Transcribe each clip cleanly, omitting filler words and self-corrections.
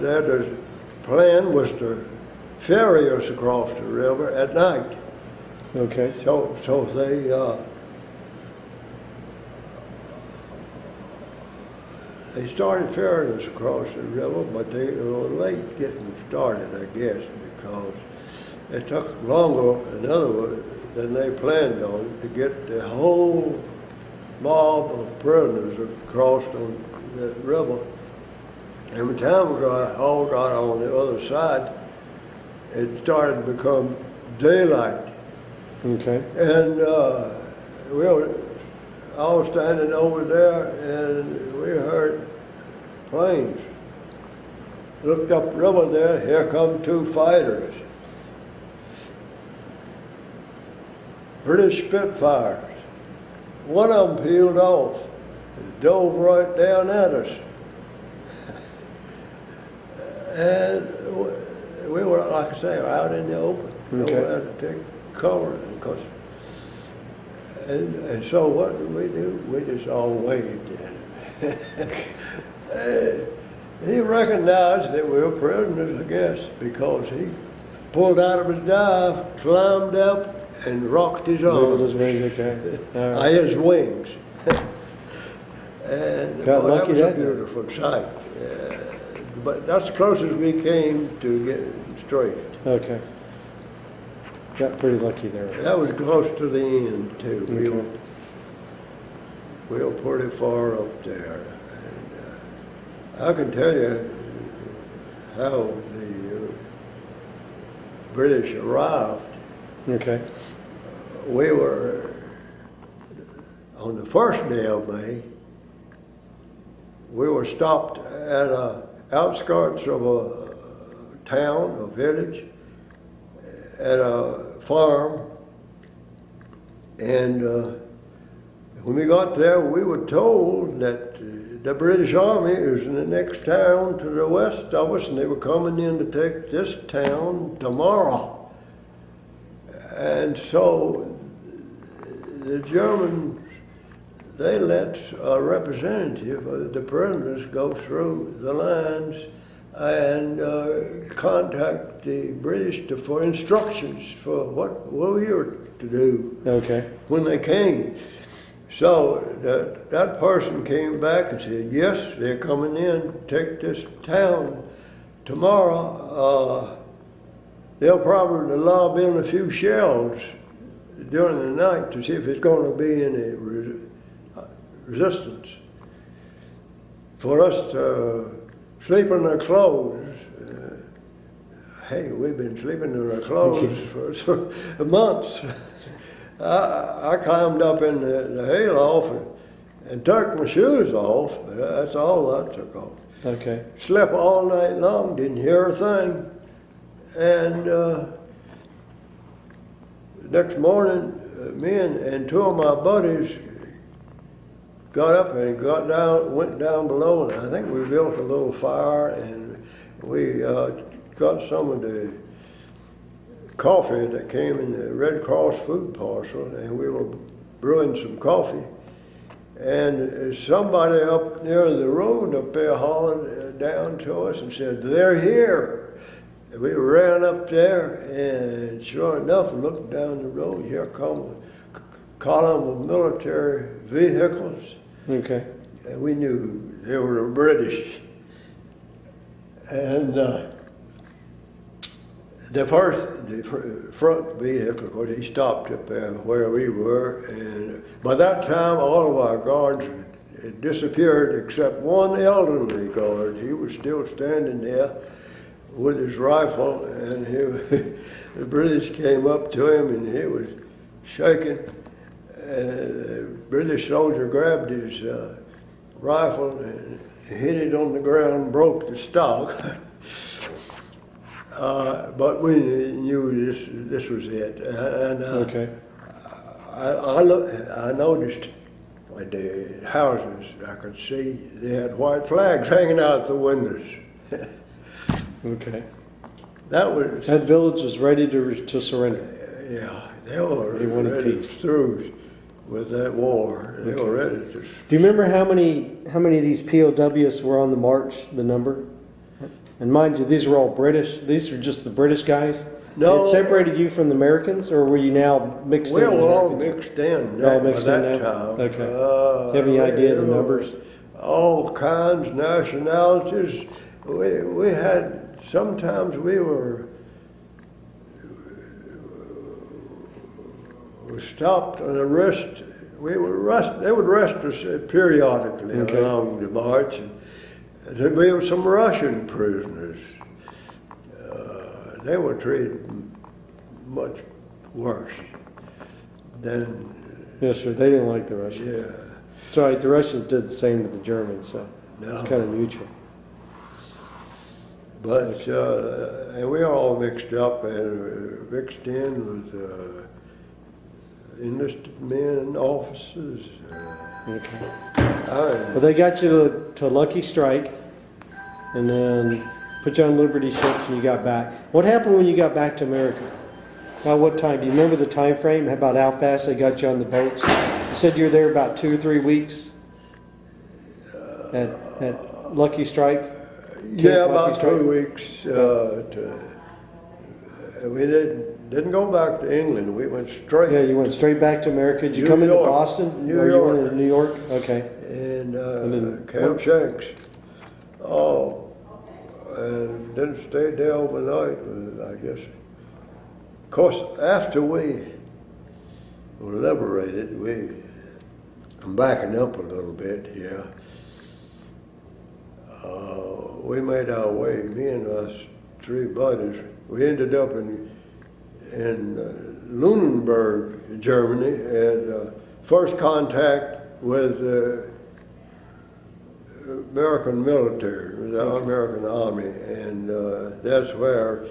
Their plan was to ferry us across the river at night. Okay. So they started ferrying us across the river, but they were late getting started, I guess, because it took longer, in other words, than they planned on to get the whole mob of prisoners across on that river. And by the time we all got on the other side, it started to become daylight. Okay. And we were all standing over there, and we heard planes. Looked up the river there, here come two fighters. British Spitfires. One of them peeled off and dove right down at us. And we were, like I say, out in the open. Okay. We had to take cover, because, and so what did we do? We just all waved at him. He recognized that we were prisoners, I guess, because he pulled out of his dive, climbed up, and rocked his arms. His wings, okay. All right. His wings. And Got boy, that lucky was a that day. beautiful sight. But that's the closest we came to getting straight. Okay. Got pretty lucky there. That was close to the end too. Okay. We were pretty far up there. And, I can tell you how the British arrived. Okay. We were, on the first day of May, we were stopped at the outskirts of a town, a village, at a farm. And when we got there, we were told that the British Army was in the next town to the west of us, and they were coming in to take this town tomorrow. And so the Germans, they let a representative of the prisoners go through the lines and contact the British for instructions for what we were to do. Okay. When they came. So that person came back and said, yes, they're coming in to take this town tomorrow. They'll probably lob in a few shells during the night to see if there's going to be any resistance. For us to sleep in our clothes, hey, we've been sleeping in our clothes for months. I climbed up in the hayloft and took my shoes off, but that's all I took off. Okay. Slept all night long, didn't hear a thing. And next morning, me and two of my buddies got up and went down below, and I think we built a little fire, and we got some of the coffee that came in the Red Cross food parcel, and we were brewing some coffee. And somebody up near the road up there hollered down to us and said, they're here. And we ran up there, and sure enough, looked down the road, here come a column of military vehicles. Okay. And we knew they were the British. And the front vehicle, of course, he stopped up there where we were, and by that time, all of our guards had disappeared except one elderly guard. He was still standing there with his rifle, and the British came up to him, and he was shaking. And the British soldier grabbed his rifle and hit it on the ground, broke the stock. But we knew this was it. And Okay. I noticed with the houses, I could see they had white flags hanging out the windows. Okay. That village is ready to surrender. Yeah, they were wanted ready peace. through with that war. They were ready to. Do you remember how many of these POWs were on the march? The number? And mind you, these were all British. These are just the British guys. No. It separated you from the Americans, or were you now mixed in? We're with all Americans? mixed in All by mixed in that now? time. Okay. Do you have any idea of the numbers? All kinds, nationalities. We had, sometimes we were stopped and arrested. They would arrest us periodically Okay. along the march. And then we were some Russian prisoners. They were treated much worse than, Yes, sir. They didn't like the Russians. yeah. It's all right. The Russians did the same to the Germans, so it's No. kind of mutual. But, and we all mixed up and mixed in with enlisted men, officers. Okay. I, Well, they got you to Lucky Strike, and then put you on Liberty ships, and you got back. What happened when you got back to America? About what time? Do you remember the time frame? About how fast they got you on the boats? You said you were there about 2 or 3 weeks at Lucky Strike. yeah, Lucky about Strike? 2 weeks. We didn't go back to England. We went straight. Yeah, you went straight back to America. Did you New come into York. Boston? New Or you York. went into New York? Okay. And then Camp Shanks. Oh, and didn't stay there overnight, I guess. Of course, after we were liberated, I'm backing up a little bit here. We made our way, me and us 3 buddies. We ended up in Lunenburg, Germany, and first contact with American military, with the American Army, and that's where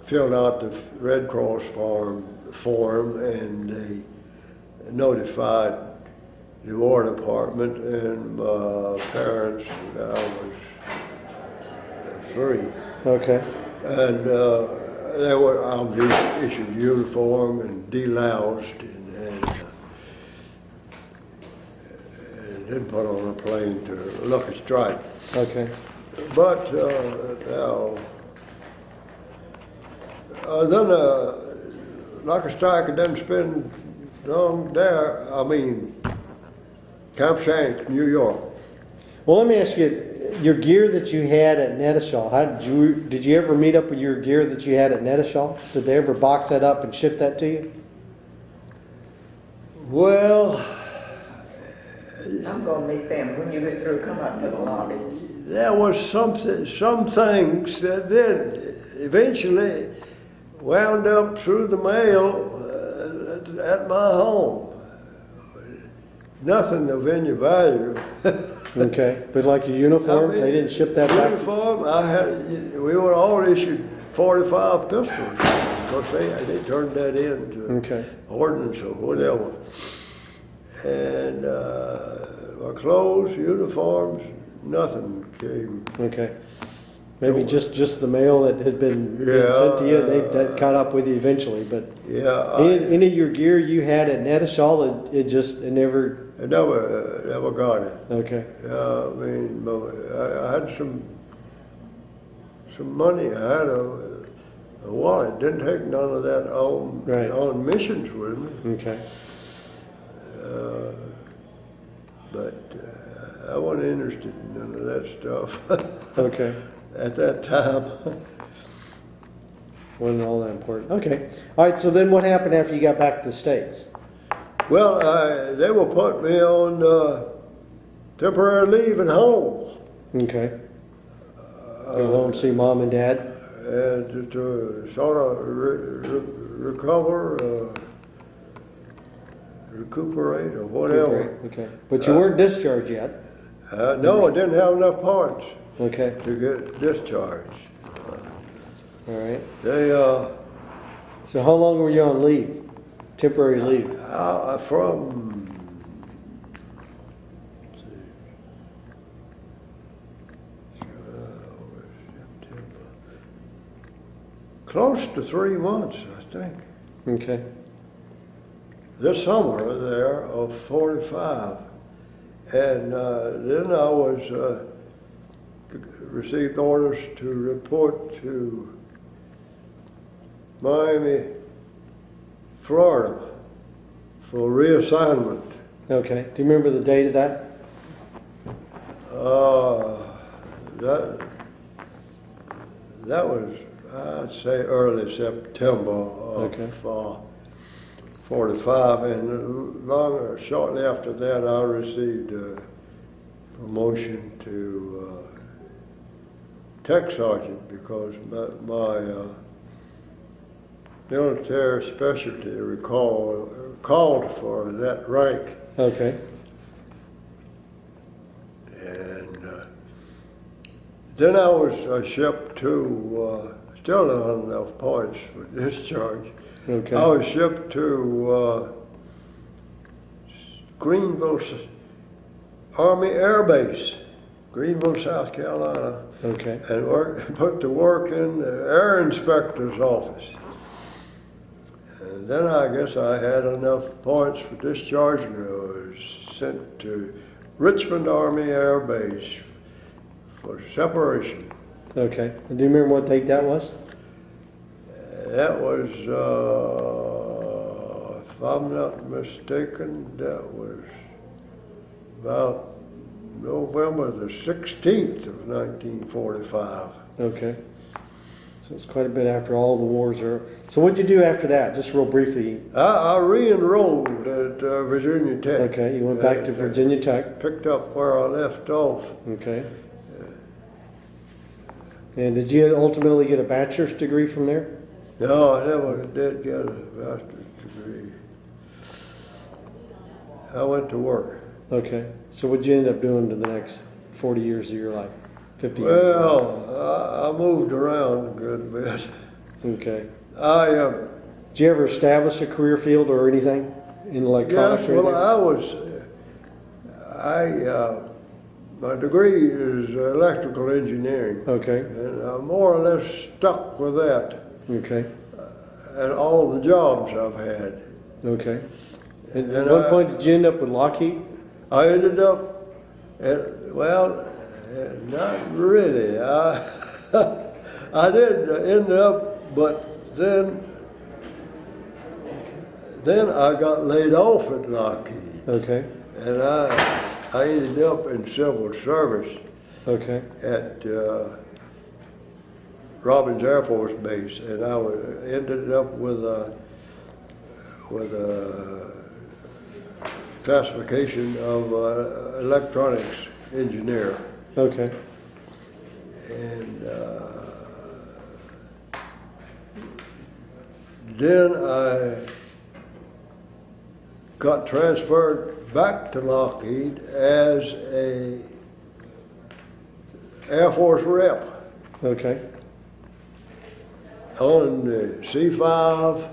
filled out the Red Cross form, and they notified the War Department and my parents that I was free. Okay. And I was issued uniform and deloused and then put on a plane to Lucky Strike. Okay. But now, then Lucky Strike didn't spend long there. I mean, Camp Shanks, New York. Well, let me ask you, your gear that you had at Nettishaw, did you ever meet up with your gear that you had at Nettishaw? Did they ever box that up and ship that to you? Well, I'm gonna meet them when you get through, come up to the lobby. there was some things that did eventually wound up through the mail at my home. Nothing of any value. Okay, but like your uniforms, they didn't ship that back? Uniform, we were all issued 45 pistols. Of course, they turned that into Okay. ordnance or whatever. And my clothes, uniforms, nothing came. Okay. Maybe just the mail that had been sent to you, that caught up with you eventually, but Yeah, any of your gear you had at Nettishaw, it never, I never got it. okay. I mean, I had some money. I had a wallet. Didn't take none of that Right. on missions with me. Okay. But I wasn't interested in none of that stuff Okay. at that time. Wasn't all that important. Okay. All right, so then what happened after you got back to the States? Well, they were putting me on temporary leave at home. Okay. Go home and see mom and dad? And to sort of recover, recuperate or whatever. Okay. But you weren't discharged yet? No, I didn't have enough points Okay. to get discharged. All right. They, So how long were you on leave? Temporary leave? from, let's see, September, close to 3 months, I think. Okay. This summer there of 45. And then I was received orders to report to Miami, Florida for reassignment. Okay. Do you remember the date of that? That was, I'd say, early September of Okay. 45, and shortly after that, I received a promotion to tech sergeant because my military specialty called for that rank. Okay. And then I was shipped to, still not enough points for discharge. Okay. I was shipped to Greenville Army Air Base, Greenville, South Carolina, Okay. and put to work in the Air Inspector's office. And then I guess I had enough points for discharge and I was sent to Richmond Army Air Base for separation. Okay. And do you remember what date that was? That was, if I'm not mistaken, that was about November the 16th of 1945. Okay. So it's quite a bit after all the wars are. So what'd you do after that? Just real briefly. I re-enrolled at Virginia Tech. Okay. You went back to Virginia Tech. Picked up where I left off. Okay. And did you ultimately get a bachelor's degree from there? No, I never did get a master's degree. I went to work. Okay. So what'd you end up doing to the next 40 years of your life? 50 years? Well, I moved around a good bit. Okay. Did Did you ever establish a career field or anything in electronics? yes, or well, anything? my degree is electrical engineering. Okay. And I'm more or less stuck with that Okay. and all the jobs I've had. Okay. And And at what I- point did you end up with Lockheed? I ended up not really. I did end up, but then I got laid off at Lockheed, Okay. and I ended up in civil service Okay. at Robbins Air Force Base, and I ended up with a classification of electronics engineer. Okay. And then I got transferred back to Lockheed as a Air Force rep Okay. on the C-5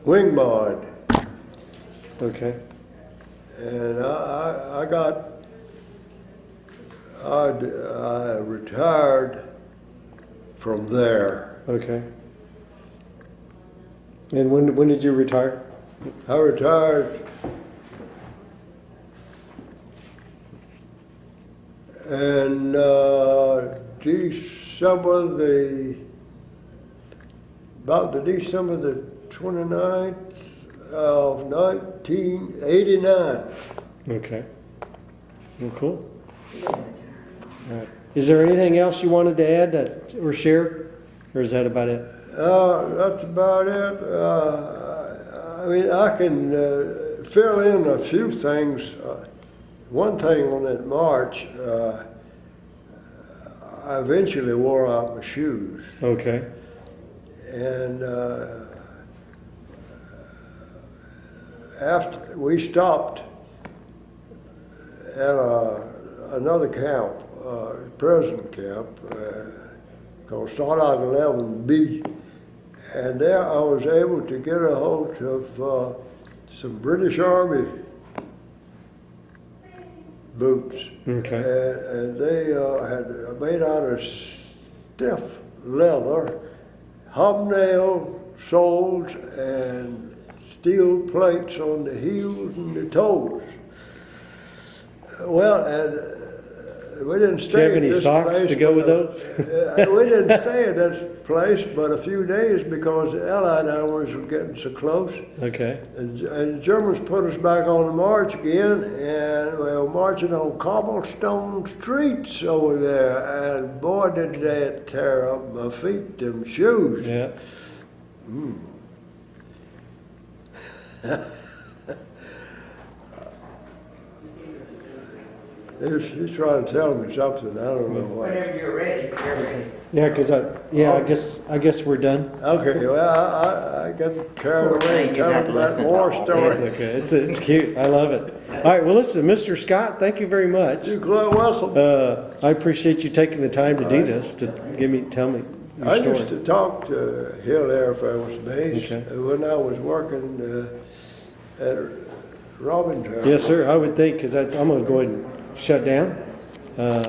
wing mod. Okay. And I retired from there. Okay. And when did you retire? I retired in December the 29th of 1989. Okay. Well, cool. All right. Is there anything else you wanted to add or share? Or is that about it? That's about it. I mean, I can fill in a few things. One thing on that march, I eventually wore out my shoes. Okay. And after we stopped at another camp, prison camp, called Stalag 11B, and there I was able to get a hold of some British Army boots. Okay. And they had made out of stiff leather, hobnail soles, and steel plates on the heels and the toes. Well, and we didn't Do you stay have at any this socks place. to go with but, those? we didn't stay at this place but a few days because the Allied armies were getting so close. Okay. And the Germans put us back on the march again, and we were marching on cobblestone streets over there. And boy, did that tear up my feet, them shoes. Yeah. He's trying to tell me something. I don't know what. Whenever you're ready, you're ready. Yeah, because I guess we're done. Okay, well, I got carried Poor away thing, you got telling to that listen war to all story. this. Okay, it's cute. I love it. All right, well, listen, Mr. Scott, thank you very much. You're quite welcome. I appreciate you taking the time to do this, to tell me your I story. used to talk to Hill Air Force Base Okay. when I was working at Robintown. Yes, sir, I would think, because I'm going to go ahead and shut down.